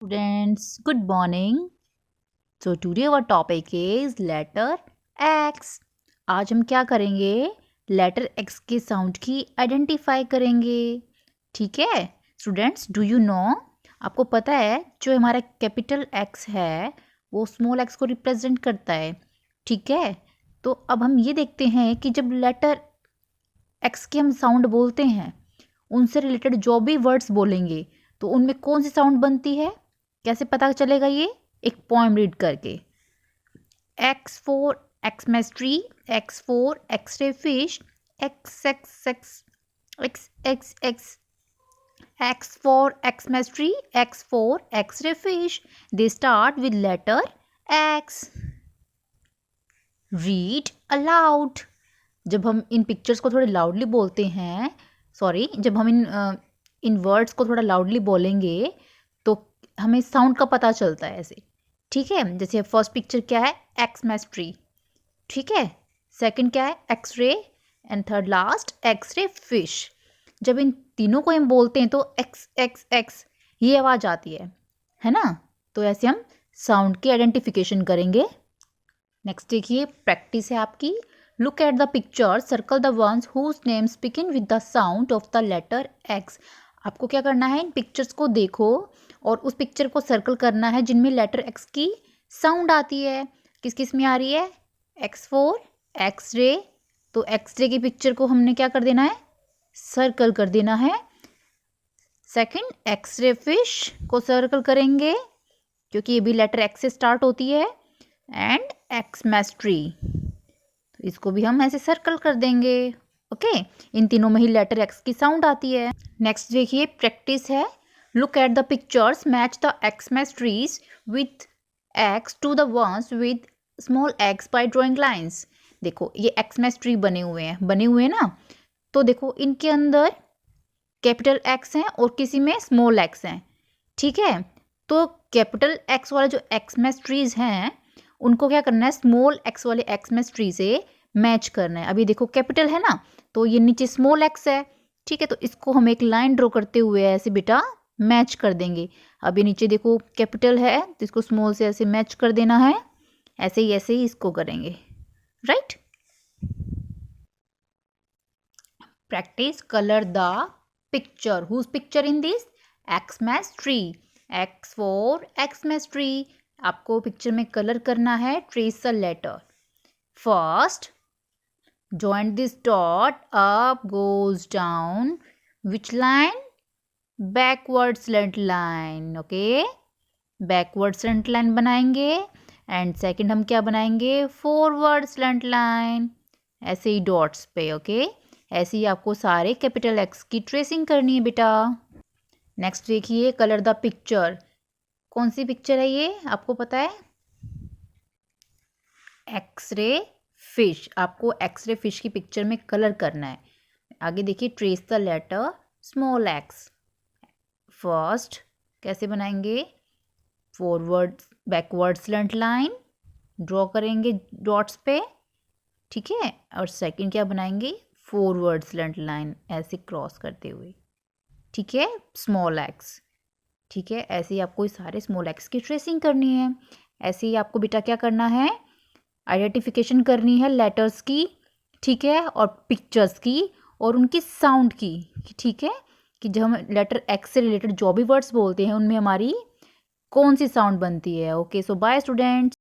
Students, good morning. So today our topic is letter X. आज हम क्या करेंगे? लेटर X के साउंड की आइडेंटिफाई करेंगे. ठीक है स्टूडेंट्स, डू यू नो, आपको पता है जो हमारा कैपिटल X है वो स्मॉल x को रिप्रेजेंट करता है. ठीक है, तो अब हम ये देखते हैं कि जब लेटर X के हम साउंड बोलते हैं उनसे रिलेटेड जो भी वर्ड्स बोलेंगे तो उनमें कौन सी साउंड बनती है, कैसे पता चलेगा? ये एक पोएम रीड करके. X for Xmas-tree, X for X-ray fish, X X X X X X X for Xmas-tree, X for X-ray fish. They start with letter X. Read aloud. जब हम इन पिक्चर्स को थोड़े लाउडली बोलते हैं, जब हम इन words को थोड़ा लाउडली बोलेंगे तो हमें साउंड का पता चलता है ऐसे. ठीक है, जैसे फर्स्ट पिक्चर क्या है? Xmas tree. ठीक है, सेकंड क्या है? Xray, and third last xray fish. जब इन तीनों को हम बोलते हैं तो एक्स एक्स एक्स ये आवाज़ आती है ना. तो ऐसे हम साउंड की आइडेंटिफिकेशन करेंगे. नेक्स्ट देखिए, प्रैक्टिस है आपकी. Look at the picture, circle the ones whose names begin with the sound of the letter X. आपको क्या करना है? इन पिक्चर्स को देखो और उस पिक्चर को सर्कल करना है जिनमें लेटर एक्स की साउंड आती है. किस किस में आ रही है? X for x-ray. तो एक्सरे की पिक्चर को हमने क्या कर देना है? सर्कल कर देना है. सेकंड, एक्सरे फिश को सर्कल करेंगे क्योंकि ये भी लेटर एक्स से स्टार्ट होती है. एंड एक्समैस ट्री, तो इसको भी हम ऐसे सर्कल कर देंगे. ओके, इन तीनों में ही लेटर एक्स की साउंड आती है. नेक्स्ट देखिए, प्रैक्टिस है. Look at the pictures, match the Xmas trees with X to the ones with small X by drawing lines. देखो ये एक्समैस ट्री बने हुए हैं ना. तो देखो इनके अंदर कैपिटल एक्स हैं और किसी में स्मॉल एक्स हैं. ठीक है, तो कैपिटल एक्स वाले जो एक्समैस ट्रीज हैं उनको क्या करना है? स्मॉल एक्स वाले एक्समैस ट्री से मैच करना है. अभी देखो कैपिटल है ना, तो ये नीचे स्मॉल एक्स है. ठीक है, तो इसको हम एक लाइन ड्रॉ करते हुए ऐसे बेटा मैच कर देंगे. अभी नीचे देखो कैपिटल है तो इसको स्मॉल से ऐसे मैच कर देना है. ऐसे ही इसको करेंगे. Right. Practice. Colour the picture. Whose picture in this? Xmas tree. X for Xmas tree. आपको पिक्चर में कलर करना है. Trace a letter. First, join this dot, up goes down. Which line? Backward slant line. Okay, backward slant line बनाएंगे. And second हम क्या बनाएंगे? Forward slant line. ऐसे ही dots पे. ओके, ऐसे ही आपको सारे कैपिटल एक्स की ट्रेसिंग करनी है बेटा. नेक्स्ट देखिए, कलर द पिक्चर. कौन सी पिक्चर है ये? आपको पता है? X-ray fish. आपको एक्सरे फिश की पिक्चर में कलर करना है. आगे देखिए, trace the letter small X. First कैसे बनाएंगे? Forward backward slant line draw करेंगे डॉट्स पे. ठीक है, और सेकंड क्या बनाएंगे? फॉरवर्ड स्लैंट लाइन ऐसे क्रॉस करते हुए. ठीक है, स्मॉल एक्स. ठीक है, ऐसे ही आपको सारे स्मॉल एक्स की ट्रेसिंग करनी है. ऐसे ही आपको बेटा क्या करना है? आइडेंटिफिकेशन करनी है लेटर्स की. ठीक है, और पिक्चर्स की और उनकी साउंड की. ठीक है, कि जब हम लेटर एक्स से रिलेटेड जो भी वर्ड्स बोलते हैं उनमें हमारी कौन सी साउंड बनती है. ओके, सो बाय स्टूडेंट्स.